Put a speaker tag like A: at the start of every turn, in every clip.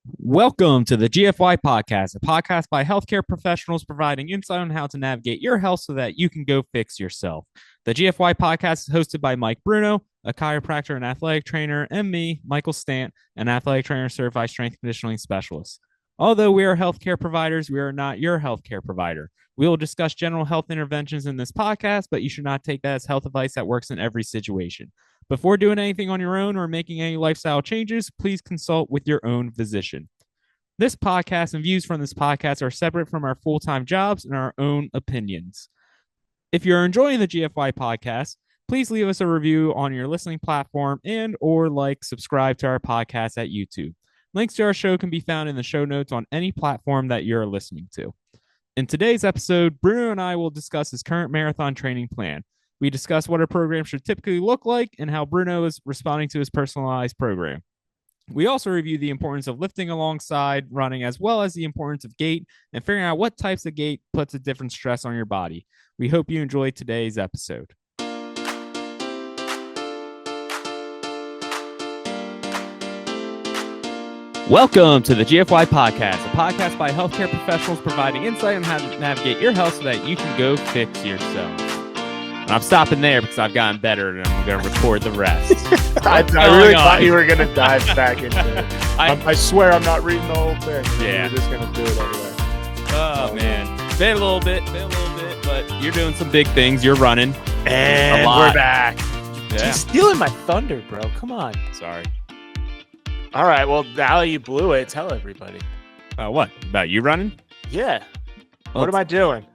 A: Welcome to the GFY podcast, a podcast by healthcare professionals providing insight on how to navigate your health so that you can go fix yourself. The GFY podcast is hosted by Mike Bruno, a chiropractor and athletic trainer, and me, Michael Stant, an athletic trainer certified strength conditioning specialist. Although we are healthcare providers, we are not your healthcare provider. We will discuss general health interventions in this podcast, but you should not take that as health advice that works in every situation. Before doing anything on your own or making any lifestyle changes, please consult with your own physician. This podcast and views from this podcast are separate from our full-time jobs and our own opinions. If you're enjoying the GFY podcast, please leave us a review on your listening platform and or subscribe to our podcast at YouTube. Links to our show can be found in the show notes on any platform that you're listening to. In today's episode, Bruno and I will discuss his current marathon training plan. We discuss what a program should typically look like and how Bruno is responding to his personalized program. We also review the importance of lifting alongside running, as well as the importance of gait and figuring out what types of gait puts a different stress on your body. We hope you enjoy today's episode. Welcome to the GFY podcast, a podcast by healthcare professionals providing insight on how to navigate your health so that you can go fix yourself. And I'm stopping there because I've gotten better and I'm going to record the rest.
B: I really thought you were going to dive back into it. I swear I'm not reading the whole thing.
A: Yeah.
B: You're just going to do it anyway.
A: Oh, man. Been a little bit, but you're doing some big things. You're running.
B: And we're back.
A: Yeah.
B: He's stealing my thunder, bro. Come on.
A: Sorry.
B: All right. Well, now you blew it. Tell everybody.
A: What? About you running?
B: Yeah. What am I doing?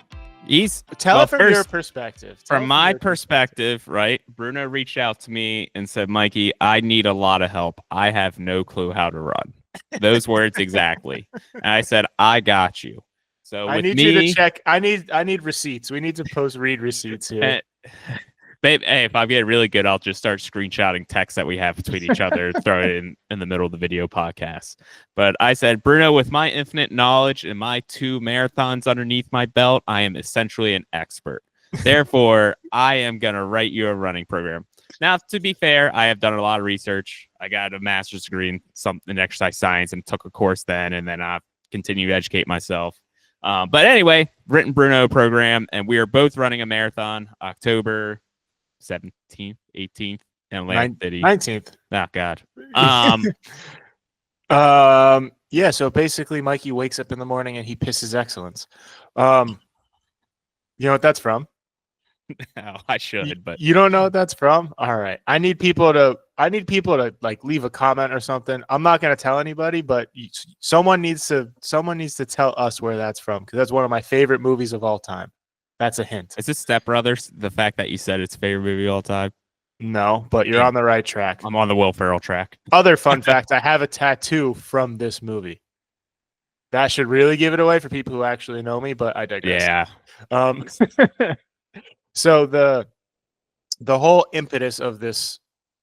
A: Tell
B: it from your perspective.
A: From my perspective, right? Bruno reached out to me and said, Mikey, I need a lot of help. I have no clue how to run. Those words exactly. And I said, I got you. So
B: I need you to check. I need receipts. We need to read receipts here.
A: Babe, hey, if I get really good, I'll just start screenshotting texts that we have between each other, throw it in the middle of the video podcast. But I said, Bruno, with my infinite knowledge and my 2 marathons underneath my belt, I am essentially an expert. Therefore, I am going to write you a running program. Now, to be fair, I have done a lot of research. I got a master's degree in exercise science and took a course then, and then I've continued to educate myself. But anyway, written Bruno program, and we are both running a marathon October 17th, 18th, in Atlantic City.
B: 19th.
A: Oh, God.
B: Yeah, so basically Mikey wakes up in the morning and he pisses excellence. You know what that's from?
A: No, I should, but
B: you don't know what that's from? All right. I need people to like leave a comment or something. I'm not going to tell anybody, but someone needs to tell us where that's from, because that's one of my favorite movies of all time. That's a hint.
A: Is it Step Brothers? The fact that you said it's favorite movie of all time?
B: No, but you're on the right track.
A: I'm on the Will Ferrell track.
B: Other fun fact, I have a tattoo from this movie. That should really give it away for people who actually know me, but I digress.
A: Yeah.
B: So the whole impetus of this,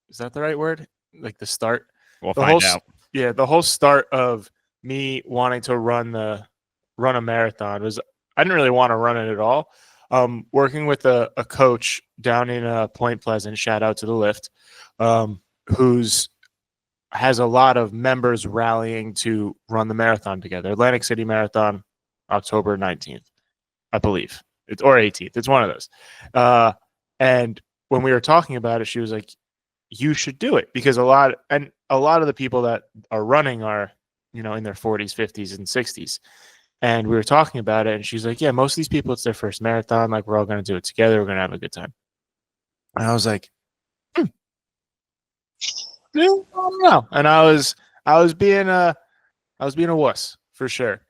B: is that the right word? Like the start?
A: We'll find out.
B: Yeah, the whole start of me wanting to run a marathon was, I didn't really want to run it at all. Working with a coach down in Point Pleasant, shout out to the Lift, who's has a lot of members rallying to run the marathon together. Atlantic City Marathon, October 19th, I believe. Or 18th. It's one of those. And when we were talking about it, she was like, you should do it, because a lot of the people that are running are, in their 40s, 50s, and 60s. And we were talking about it, and she's like, yeah, most of these people, it's their first marathon. Like, we're all going to do it together. We're going to have a good time. And I was like, I don't know. And I was being a wuss for sure.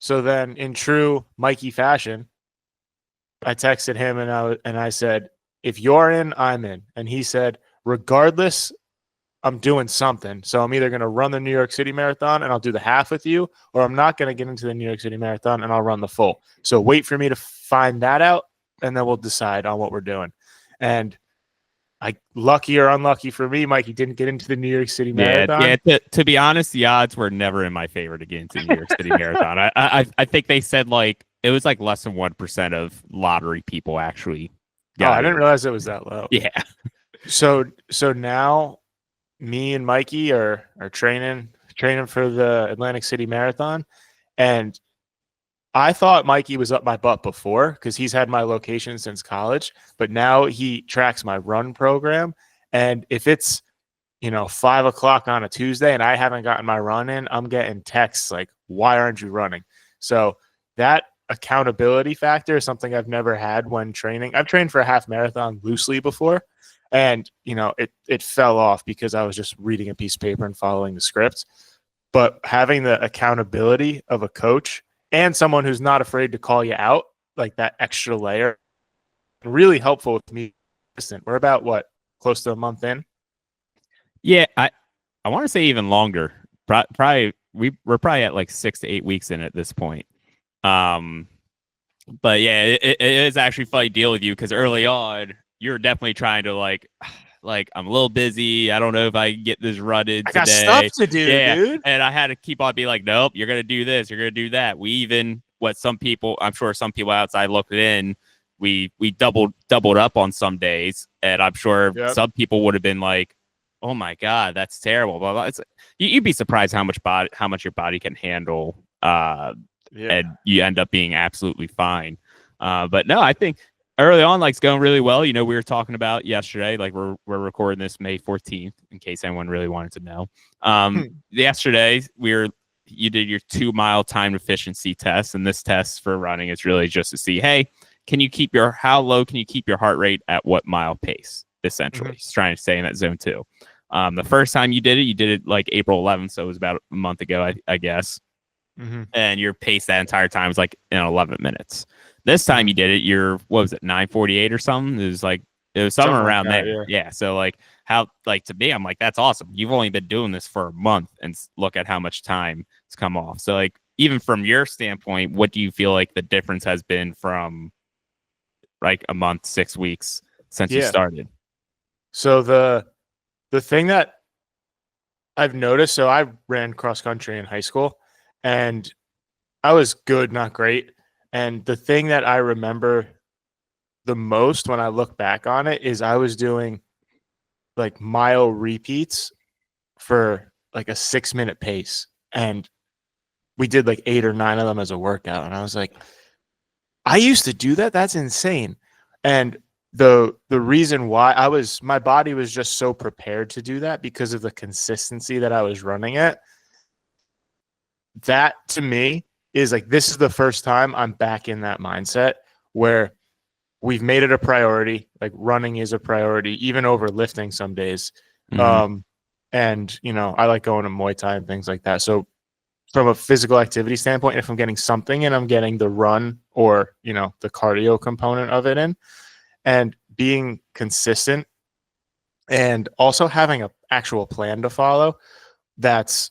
B: So then, in true Mikey fashion, I texted him and I said, if you're in, I'm in. And he said, regardless, I'm doing something. So I'm either going to run the New York City Marathon and I'll do the half with you, or I'm not going to get into the New York City Marathon and I'll run the full. So wait for me to find that out, and then we'll decide on what we're doing. And lucky or unlucky for me, Mikey didn't get into the New York City Marathon.
A: Yeah. To be honest, the odds were never in my favor to get into the New York City Marathon. I think they said it was less than 1% of lottery people actually.
B: I didn't realize it was that low.
A: Yeah.
B: So now me and Mikey are training training for the Atlantic City Marathon, and I thought Mikey was up my butt before because he's had my location since college, but now he tracks my run program. And if it's, 5 o'clock on a Tuesday and I haven't gotten my run in, I'm getting texts like, why aren't you running? So that accountability factor is something I've never had when training. I've trained for a half marathon loosely before, and, it fell off because I was just reading a piece of paper and following the script. But having the accountability of a coach and someone who's not afraid to call you out, like that extra layer, really helpful with me. We're about close to a month in.
A: Yeah, I want to say even longer. Probably we're probably at like 6 to 8 weeks in at this point. But yeah, it is actually a funny deal with you because early on you're definitely trying to like I'm a little busy. I don't know if I can get this run in today.
B: I got stuff to do, dude.
A: And I had to keep on being like, nope, you're gonna do this, you're gonna do that. I'm sure some people outside looked in. We doubled up on some days, and I'm sure some people would have been like, oh my God, that's terrible. Blah, blah. You'd be surprised how much your body can handle. And you end up being absolutely fine. But no, I think early on, it's going really well. We were talking about yesterday, we're recording this May 14th, in case anyone really wanted to know. Yesterday, you did your 2 mile time efficiency test, and this test for running is really just to see, hey, how low can you keep your heart rate at what mile pace? Essentially, just trying to stay in that zone 2. The first time you did it like April 11th, so it was about a month ago, I guess. And your pace that entire time was like in 11 minutes. This time you did it, what was it, 9:48 or something? It was something around
B: like that,
A: there. Yeah. So to me, I'm like, that's awesome. You've only been doing this for a month, and look at how much time has come off. So even from your standpoint, what do you feel like the difference has been from a month, 6 weeks since you started?
B: So the thing that I've noticed, so I ran cross country in high school, and I was good, not great. And the thing that I remember the most when I look back on it is I was doing mile repeats for a 6-minute pace. And we did 8 or 9 of them as a workout. And I was like, I used to do that? That's insane. And the reason why my body was just so prepared to do that because of the consistency that I was running at. That to me is this is the first time I'm back in that mindset where we've made it a priority. Running is a priority, even over lifting some days. And, I like going to Muay Thai and things like that. So from a physical activity standpoint, if I'm getting something in, I'm getting the run or, the cardio component of it in, and being consistent and also having an actual plan to follow that's,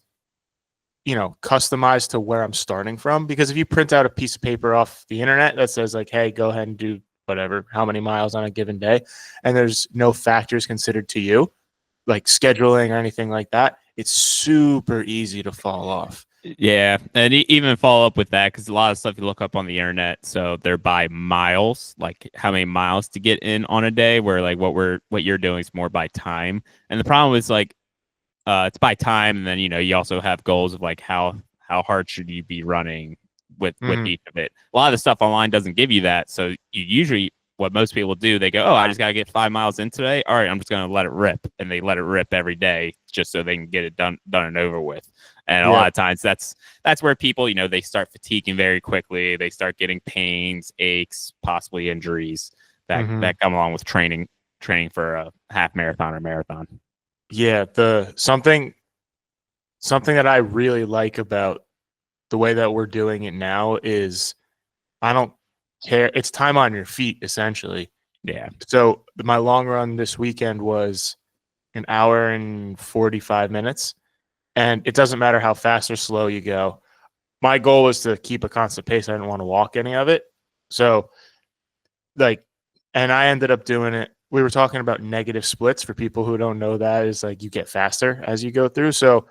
B: customized to where I'm starting from. Because if you print out a piece of paper off the internet that says hey, go ahead and do whatever, how many miles on a given day, and there's no factors considered to you, like scheduling or anything like that, it's super easy to fall off.
A: Yeah, and even follow up with that, because a lot of stuff you look up on the internet, so they're by miles, how many miles to get in on a day, where what you're doing is more by time. And the problem is it's by time, and then you also have goals of how hard should you be running with each of it. A lot of the stuff online doesn't give you that, so you usually, what most people do, they go, oh, I just gotta get 5 miles in today, all right, I'm just gonna let it rip, and they let it rip every day just so they can get it done and over with. And a lot of times that's where people, they start fatiguing very quickly, they start getting pains, aches, possibly injuries that come along with training for a half marathon or marathon.
B: Yeah, something that I really like about the way that we're doing it now is I don't care. It's time on your feet, essentially.
A: Yeah.
B: So my long run this weekend was an hour and 45 minutes. And it doesn't matter how fast or slow you go. My goal was to keep a constant pace. I didn't want to walk any of it. So and I ended up doing it. We were talking about negative splits. For people who don't know, that is you get faster as you go through. So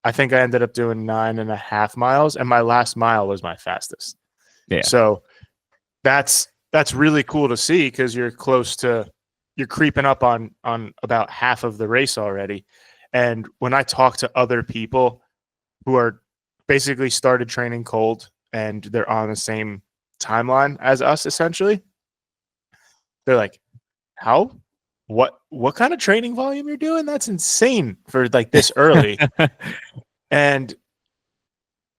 B: I think I ended up doing 9.5 miles, and my last mile was my fastest.
A: Yeah.
B: So that's really cool to see, because you're creeping up on about half of the race already. And when I talk to other people who are basically started training cold and they're on the same timeline as us essentially. They're like, how? What kind of training volume you're doing? That's insane for like this early. And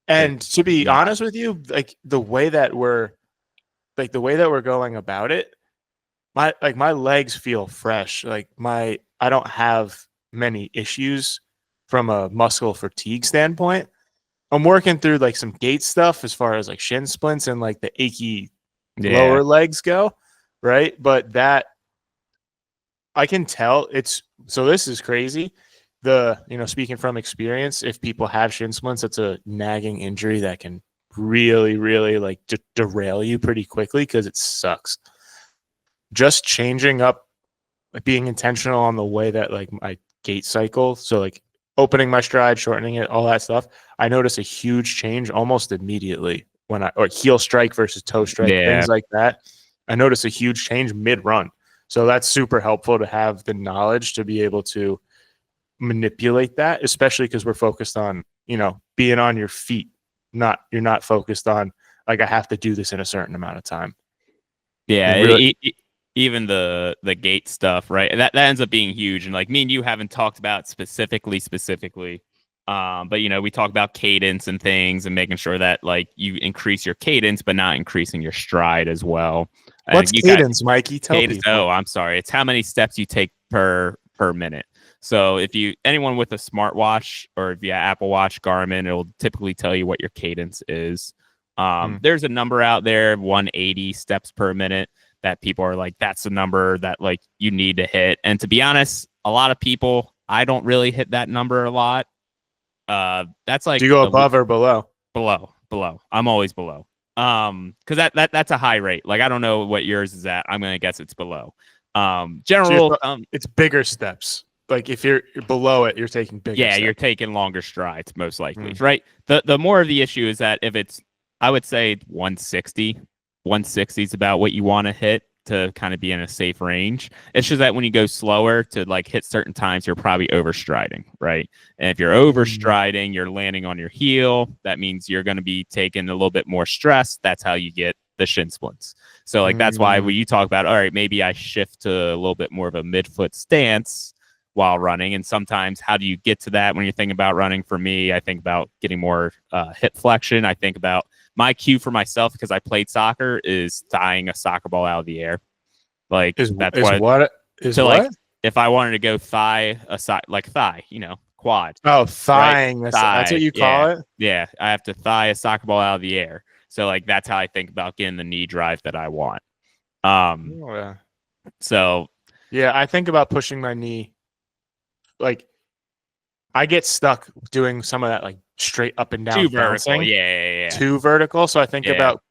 B: to be honest with you, like the way that we're going about it, my legs feel fresh. Like I don't have many issues from a muscle fatigue standpoint. I'm working through like some gait stuff as far as like shin splints and like the achy lower legs go, right? But that I can tell this is crazy. Speaking from experience, if people have shin splints, it's a nagging injury that can really, really like derail you pretty quickly because it sucks. Just changing up, like being intentional on the way that like my gait cycle, so like opening my stride, shortening it, all that stuff, I notice a huge change almost immediately or heel strike versus toe strike, things like that. I notice a huge change mid-run. So that's super helpful to have the knowledge to be able to manipulate that, especially because we're focused on, being on your feet. You're not focused on like I have to do this in a certain amount of time.
A: Yeah, even the gait stuff, right? That ends up being huge. And like me and you haven't talked about specifically. But we talk about cadence and things and making sure that like you increase your cadence, but not increasing your stride as well.
B: What's cadence, Mikey? Tell people.
A: Oh, I'm sorry. It's how many steps you take per minute. So if anyone with a smartwatch or if you have Apple Watch, Garmin, it will typically tell you what your cadence is. There's a number out there, 180 steps per minute, that people are like, that's the number that like you need to hit. And to be honest, a lot of people, I don't really hit that number a lot. That's like,
B: do you go above or below?
A: Below. I'm always below. Because that's a high rate. Like I don't know what yours is at. I'm gonna guess it's below.
B: It's bigger steps. Like if you're below it, you're taking bigger.
A: Yeah, steps. You're taking longer strides, most likely, right? The more of the issue is that if it's, I would say 160 is about what you want to hit to kind of be in a safe range. It's just that when you go slower to like hit certain times, you're probably overstriding, right? And if you're overstriding, you're landing on your heel. That means you're going to be taking a little bit more stress. That's how you get the shin splints. So like that's why when you talk about, all right, maybe I shift to a little bit more of a midfoot stance while running. And sometimes how do you get to that when you're thinking about running? For me, I think about getting more hip flexion. I think about my cue for myself, because I played soccer, is thighing a soccer ball out of the air. Like
B: Like
A: if I wanted to go thigh, quad.
B: Oh, thighing.
A: Right?
B: That's what you call it?
A: Yeah. I have to thigh a soccer ball out of the air. So like that's how I think about getting the knee drive that I want. So
B: yeah, I think about pushing my knee. Like I get stuck doing some of that like straight up and down
A: too vertical. Yeah.
B: Too vertical. So I think about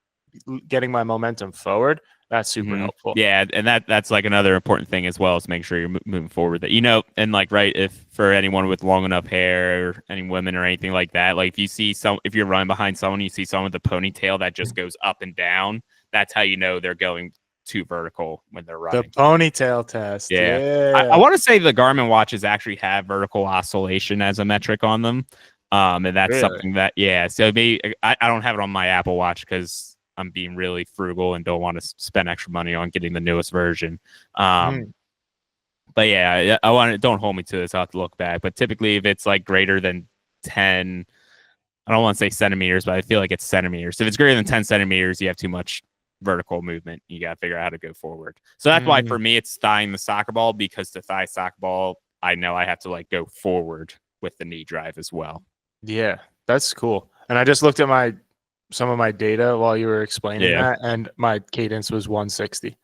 B: getting my momentum forward. That's super helpful.
A: Yeah, and that's like another important thing as well, is make sure you're moving forward. That and like if for anyone with long enough hair, or any women or anything like that, like if you're running behind someone, you see someone with a ponytail that just goes up and down. That's how you know they're going too vertical when they're running.
B: The ponytail test. Yeah.
A: I want to say the Garmin watches actually have vertical oscillation as a metric on them, and that's something that So maybe I don't have it on my Apple Watch because I'm being really frugal and don't want to spend extra money on getting the newest version. But yeah, don't hold me to this. I'll have to look back. But typically, if it's like greater than 10, I don't want to say centimeters, but I feel like it's centimeters. If it's greater than 10 centimeters, you have too much vertical movement. You got to figure out how to go forward. So that's why for me, it's thighing the soccer ball, because to thigh soccer ball, I know I have to like go forward with the knee drive as well.
B: Yeah, that's cool. And I just looked at some of my data while you were explaining that, and my cadence was 160.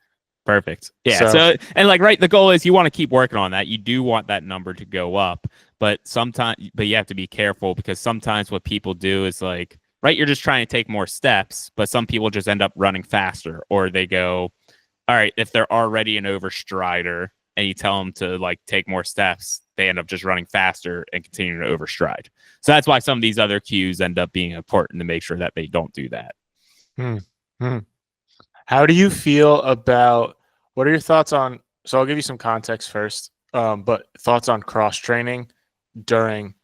A: Perfect. Yeah. So and like, right, the goal is you want to keep working on that. You do want that number to go up, but you have to be careful, because sometimes what people do is like, right, you're just trying to take more steps, but some people just end up running faster, or they go, all right, if they're already an overstrider and you tell them to like take more steps, they end up just running faster and continuing to overstride. So that's why some of these other cues end up being important, to make sure that they don't do that.
B: How do you feel about, what are your thoughts on, so I'll give you some context first, but thoughts on cross training during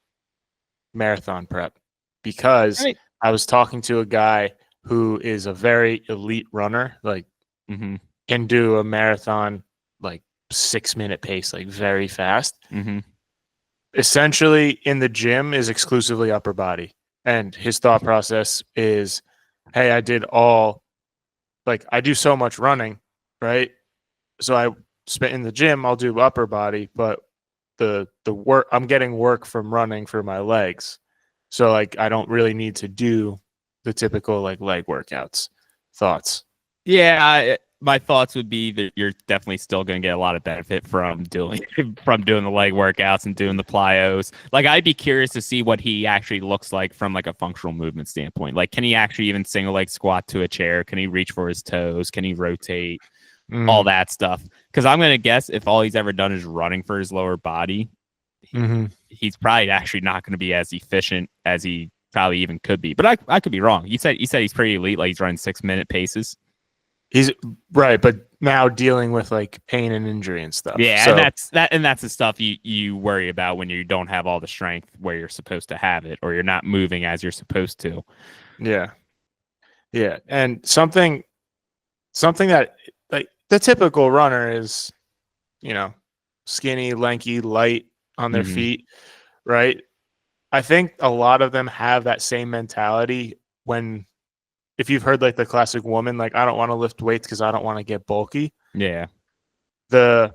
B: marathon prep? because I was talking to a guy who is a very elite runner, like can do a marathon like 6-minute pace, like very fast. Essentially in the gym is exclusively upper body. And his thought process is, hey, I do so much running, right? So I spent in the gym, I'll do upper body, but the work, I'm getting work from running for my legs. So like I don't really need to do the typical like leg workouts. Thoughts?
A: Yeah, my thoughts would be that you're definitely still going to get a lot of benefit from doing the leg workouts and doing the plyos. Like, I'd be curious to see what he actually looks like from like a functional movement standpoint. Like, can he actually even single leg squat to a chair? Can he reach for his toes? Can he rotate? All that stuff. Because I'm going to guess if all he's ever done is running for his lower body, he's probably actually not going to be as efficient as he probably even could be. But I could be wrong. You said he's pretty elite, like he's running 6-minute paces.
B: He's right, but now dealing with like pain and injury and stuff.
A: Yeah, so, and that's the stuff you worry about when you don't have all the strength where you're supposed to have it, or you're not moving as you're supposed to.
B: Yeah, and something that like the typical runner is, skinny, lanky, light on their feet, right? I think a lot of them have that same mentality if you've heard like the classic woman, like, I don't want to lift weights because I don't want to get bulky.
A: Yeah.
B: I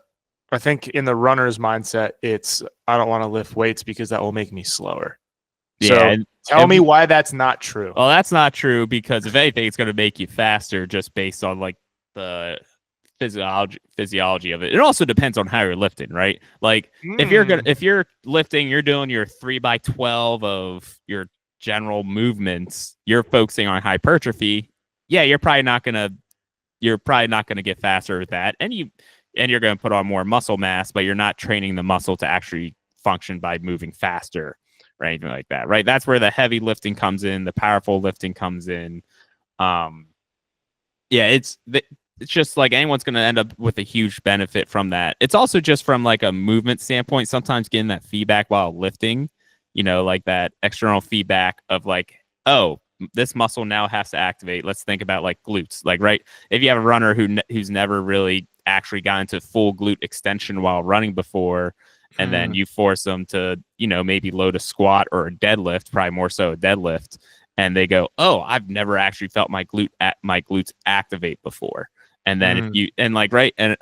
B: think in the runner's mindset, it's, I don't want to lift weights because that will make me slower.
A: Yeah.
B: So tell me why that's not true.
A: Well, that's not true because if anything, it's going to make you faster just based on like the physiology of it. It also depends on how you're lifting, right? Like if you're lifting, you're doing your 3x12 of your general movements, you're focusing on hypertrophy. Yeah, you're probably not gonna get faster with that, and you're gonna put on more muscle mass, but you're not training the muscle to actually function by moving faster or anything like that, right? That's where the heavy lifting comes in, the powerful lifting comes in. It's just like anyone's going to end up with a huge benefit from that. It's also just from like a movement standpoint, sometimes getting that feedback while lifting, like that external feedback of like, oh, this muscle now has to activate. Let's think about like glutes, like, right. If you have a runner who's never really actually got into full glute extension while running before, and then you force them to, maybe load a squat or a deadlift, probably more so a deadlift. And they go, oh, I've never actually felt my glutes activate before. And then and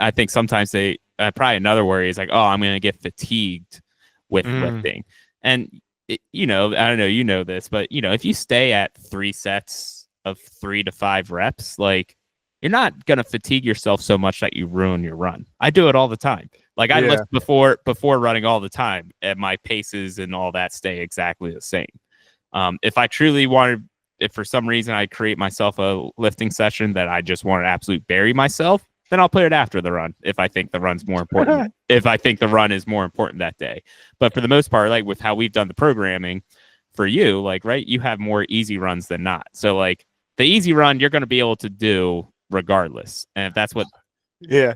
A: I think sometimes they probably another worry is like, oh, I'm going to get fatigued with lifting. And I don't know, this, but if you stay at 3 sets of 3 to 5 reps, like you're not going to fatigue yourself so much that you ruin your run. I do it all the time. Like I lift before running all the time, and my paces and all that stay exactly the same. If I truly wanted, if for some reason I create myself a lifting session that I just want to absolute bury myself, then I'll put it after the run if I think the run's more important. If I think the run is more important that day. But for the most part, like with how we've done the programming for you, like, right, you have more easy runs than not. So like the easy run, you're going to be able to do regardless. And if that's what.
B: Yeah.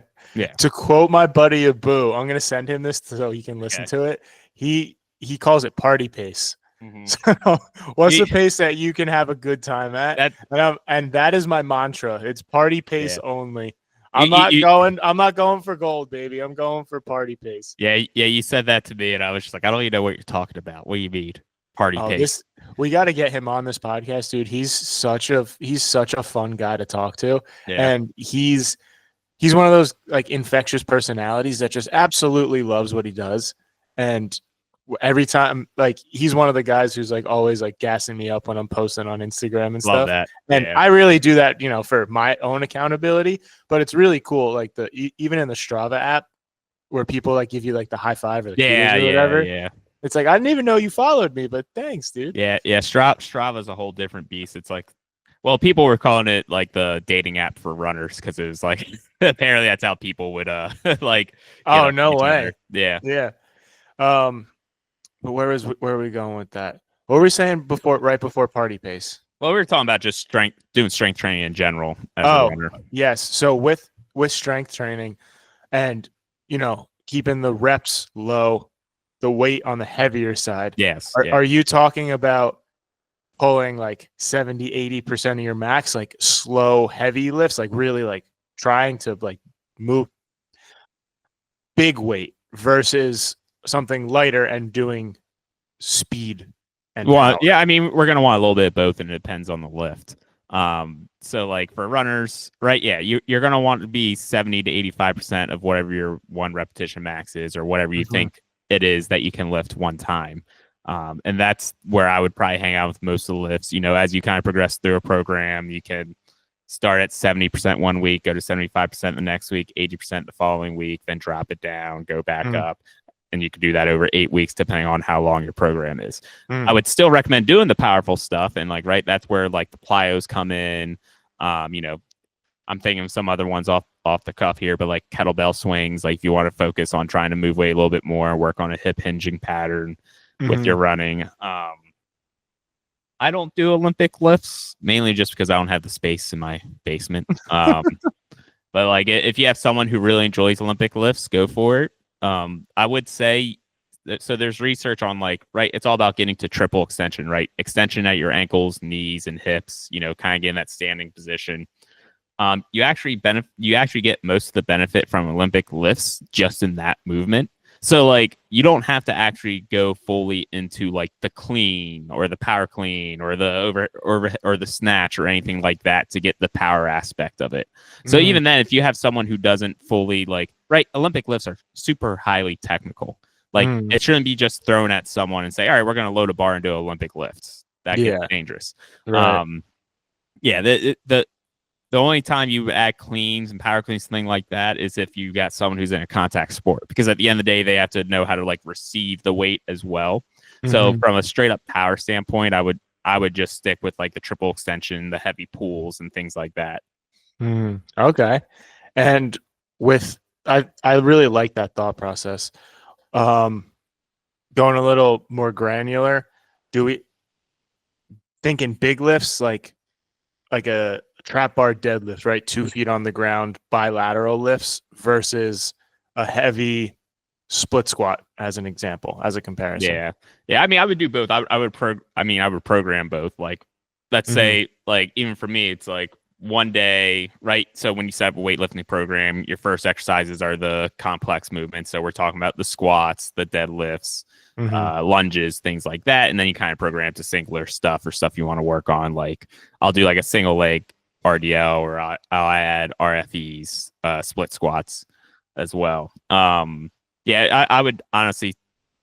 B: To quote my buddy Abu, I'm going to send him this so he can listen to it. He calls it party pace. So what's the pace that you can have a good time at? And that is my mantra. It's party pace only. I'm not going for gold, baby. I'm going for party pace.
A: Yeah. You said that to me, and I was just like, I don't even know what you're talking about. What do you mean, party pace?
B: We got to get him on this podcast, dude. He's such a fun guy to talk to, and he's one of those like infectious personalities that just absolutely loves what he does, and every time, like, he's one of the guys who's like always like gassing me up when I'm posting on Instagram and stuff.
A: Love that.
B: And I really do that, for my own accountability, but it's really cool. Like even in the Strava app where people like give you like the high five or the kudos or whatever. Yeah. It's like, I didn't even know you followed me, but thanks, dude.
A: Yeah. Strava's a whole different beast. It's like, well, people were calling it like the dating app for runners because it was like, apparently that's how people would like.
B: Oh, no way.
A: Yeah.
B: Yeah. But where are we going with that? What were we saying right before party pace?
A: Well, we were talking about just doing strength training in general as a runner.
B: Yes. So with strength training and, keeping the reps low, the weight on the heavier side.
A: Yes.
B: Are you talking about pulling like 70-80% of your max, like slow, heavy lifts, like really like trying to like move big weight versus something lighter and doing speed and power.
A: Yeah, I mean, we're gonna want a little bit of both, and it depends on the lift. So like for runners, right? Yeah, you're gonna want to be 70 to 85% of whatever your one repetition max is, or whatever you think it is that you can lift one time. And that's where I would probably hang out with most of the lifts. As you kind of progress through a program, you can start at 70% one week, go to 75% the next week, 80% the following week, then drop it down, go back up. And you can do that over 8 weeks, depending on how long your program is. I would still recommend doing the powerful stuff. And like, right, that's where like the plyos come in. I'm thinking of some other ones off the cuff here, but like kettlebell swings, like if you want to focus on trying to move weight a little bit more, work on a hip hinging pattern with your running. I don't do Olympic lifts, mainly just because I don't have the space in my basement. But like if you have someone who really enjoys Olympic lifts, go for it. I would say so there's research on like, right, it's all about getting to triple extension, right? Extension at your ankles, knees, and hips, kind of getting that standing position. You actually get most of the benefit from Olympic lifts just in that movement. So like you don't have to actually go fully into like the clean or the power clean or the or the snatch or anything like that to get the power aspect of it. So even then, if you have someone who doesn't fully like, right, Olympic lifts are super highly technical. Like it shouldn't be just thrown at someone and say, all right, we're going to load a bar and do Olympic lifts. That gets dangerous.
B: Right.
A: The only time you add cleans and power cleans, something like that, is if you got someone who's in a contact sport, because at the end of the day, they have to know how to like receive the weight as well. So from a straight up power standpoint, I would just stick with like the triple extension, the heavy pulls, and things like that.
B: Okay. And I really like that thought process. Going a little more granular, thinking big lifts like a trap bar deadlift, right? 2 feet on the ground, bilateral lifts versus a heavy split squat as an example, as a comparison.
A: Yeah. I mean, I would do both. I would program both. Like, let's say, like, even for me, it's like one day, right? So when you set up a weightlifting program, your first exercises are the complex movements. So we're talking about the squats, the deadlifts, lunges, things like that. And then you kind of program to singular stuff or stuff you want to work on. Like I'll do like a single leg RDL, or I'll add RFEs, split squats as well. I would honestly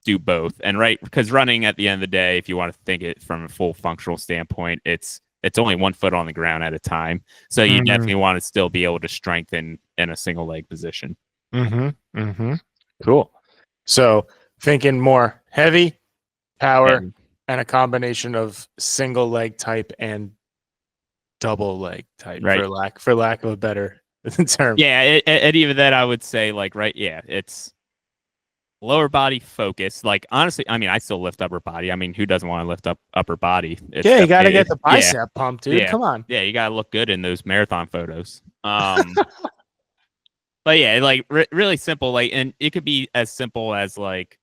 A: do both. And right, because running at the end of the day, if you want to think it from a full functional standpoint, it's only 1 foot on the ground at a time. So you definitely want to still be able to strengthen in a single leg position.
B: Cool. So thinking more heavy, power, and a combination of single leg type and double leg type, right? For lack of a better term.
A: Yeah, and even then, I would say like, right, yeah, it's lower body focus. Like honestly, I mean, I still lift upper body. I mean, who doesn't want to lift up upper body?
B: You got to get the bicep pump, dude.
A: Yeah.
B: Come on.
A: Yeah, you got to look good in those marathon photos. But yeah, like really simple. Like, and it could be as simple as like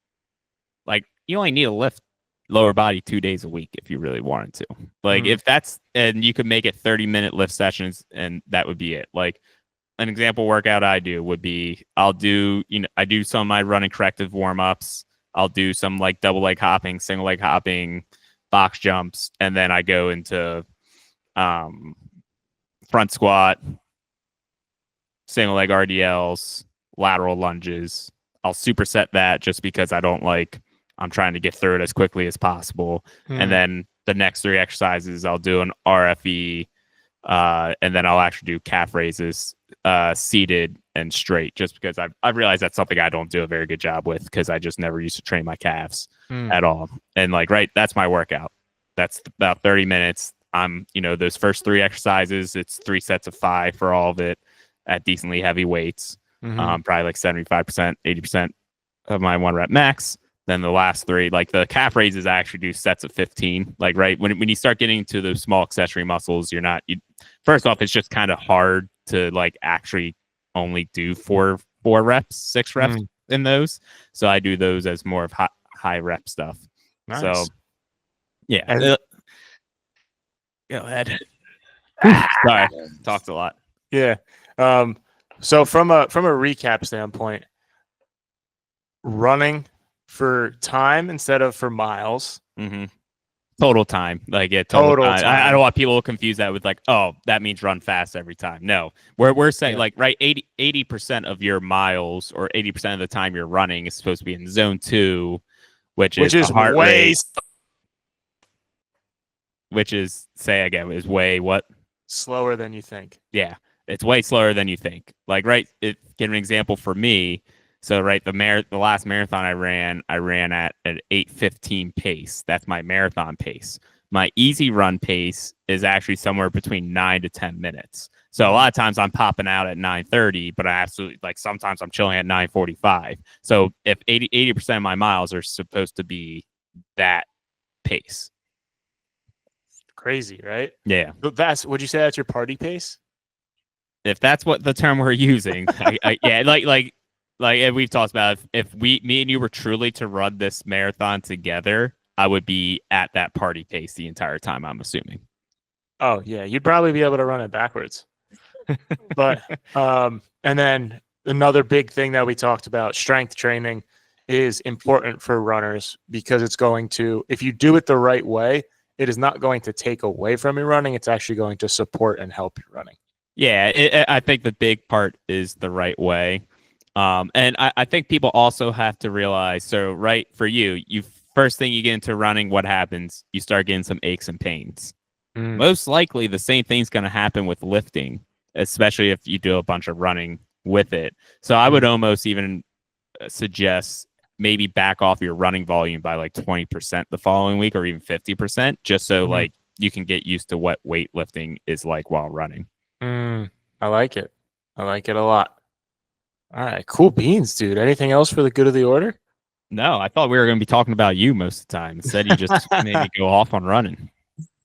A: you only need to lift lower body 2 days a week if you really wanted to. Like if that's, and you could make it 30-minute lift sessions, and that would be it. Like an example workout I do would be, I do some of my running corrective warm-ups. I'll do some like double leg hopping, single leg hopping, box jumps, and then I go into front squat, single leg RDLs, lateral lunges. I'll superset that just because I'm trying to get through it as quickly as possible. And then the next 3 exercises, I'll do an RFE, and then I'll actually do calf raises, seated and straight, just because I've realized that's something I don't do a very good job with, because I just never used to train my calves at all. And like, right, that's my workout. That's about 30 minutes. Those first 3 exercises, it's 3 sets of 5 for all of it at decently heavy weights, probably like 75%, 80% of my 1 rep max. Then the last 3, like the calf raises, I actually do sets of 15. Like, right, when you start getting to those small accessory muscles, first off, it's just kind of hard to like actually only do 4 reps, 6 reps in those. So I do those as more of high rep stuff. Nice. So yeah. Go ahead. Sorry, talked a lot.
B: Yeah. So from a recap standpoint, running for time instead of for miles.
A: Mm-hmm. Total time, like
B: Total
A: time.
B: time.
A: I don't want people to confuse that with like, oh, that means run fast every time. No, we're saying like right 80% of your miles or 80% of the time you're running is supposed to be in zone 2, which is heart
B: way
A: rate, which is say again is way what
B: slower than you think.
A: Yeah, it's way slower than you think. Like give an example for me. So the last marathon I ran at an 8:15 pace. That's my marathon pace. My easy run pace is actually somewhere between 9 to 10 minutes. So a lot of times I'm popping out at 9:30, but I absolutely sometimes I'm chilling at 9:45. So if 80% of my miles are supposed to be that pace.
B: Crazy, right?
A: Yeah.
B: But would you say that's your party pace?
A: If that's what the term we're using, yeah, like we've talked about, if me and you were truly to run this marathon together, I would be at that party pace the entire time, I'm assuming.
B: Oh yeah, you'd probably be able to run it backwards. But and then another big thing that we talked about, strength training is important for runners because it's going to, if you do it the right way, it is not going to take away from your running. It's actually going to support and help your running.
A: Yeah, I think the big part is the right way. And I think people also have to realize, so right for you first thing you get into running, what happens? You start getting some aches and pains. Most likely the same thing's going to happen with lifting, especially if you do a bunch of running with it. So I would almost even suggest maybe back off your running volume by like 20% the following week or even 50%, just so like you can get used to what weightlifting is like while running.
B: I like it. I like it a lot. All right, cool beans, dude. Anything else for the good of the order?
A: No, I thought we were going to be talking about you most of the time. Instead, you just made me go off on running.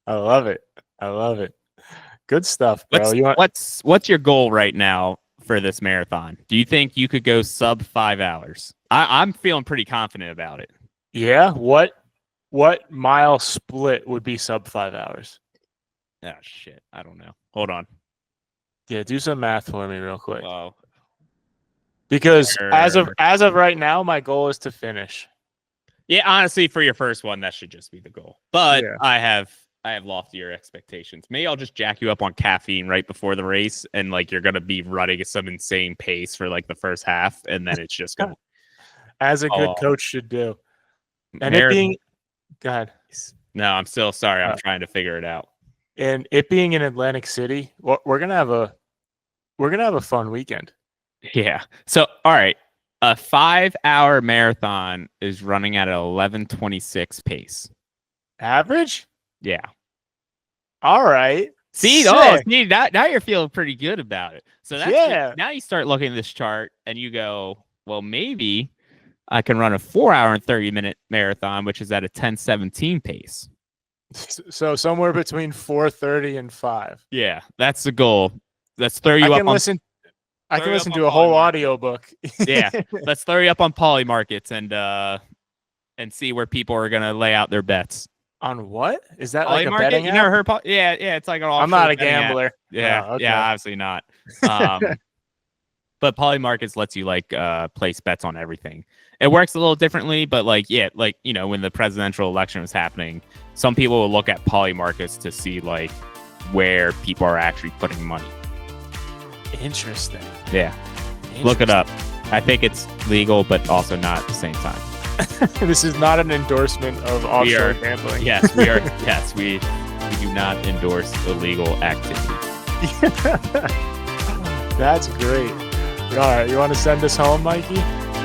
B: I love it. I love it. Good stuff, bro.
A: What's your goal right now for this marathon? Do you think you could go sub 5 hours? I'm feeling pretty confident about it.
B: Yeah. What mile split would be sub 5 hours?
A: Oh shit, I don't know. Hold on.
B: Yeah, do some math for me real quick.
A: Oh.
B: Because as of right now, my goal is to finish.
A: Yeah, honestly, for your first one, that should just be the goal. But yeah. I have loftier expectations. Maybe I'll just jack you up on caffeine right before the race, and like you're gonna be running at some insane pace for like the first half, and then it's just gonna
B: as a good coach should do. And it being, go ahead.
A: No, I'm still sorry. I'm trying to figure it out.
B: And it being in Atlantic City, we're gonna have a fun weekend.
A: Yeah. So, all right. A 5-hour marathon is running at an 11:26 pace.
B: Average?
A: Yeah.
B: All right.
A: See, now you're feeling pretty good about it. So that's now you start looking at this chart and you go, well, maybe I can run a 4-hour and 30-minute marathon, which is at a 10:17 pace.
B: So somewhere between 4:30 and 5.
A: Yeah, that's the goal. Let's throw you up.
B: I can listen to a whole audiobook.
A: Yeah, let's throw you up on Poly Markets and see where people are gonna lay out their bets.
B: On what is that?
A: Poly
B: like
A: Market?
B: a betting
A: You
B: app?
A: never heard? Yeah, it's like an.
B: I'm not a gambler.
A: Yeah,
B: okay.
A: Yeah, obviously not. But Poly Markets lets you like place bets on everything. It works a little differently, but like when the presidential election was happening, some people will look at Poly Markets to see like where people are actually putting money.
B: Interesting.
A: Yeah. Look it up. I think it's legal, but also not at the same time.
B: This is not an endorsement of offshore gambling.
A: Yes, we are. Yes, we do not endorse illegal activity.
B: That's great. All right, you want to send us home, Mikey?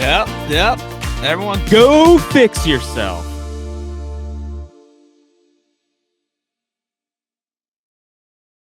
A: Yep. Everyone, go fix yourself.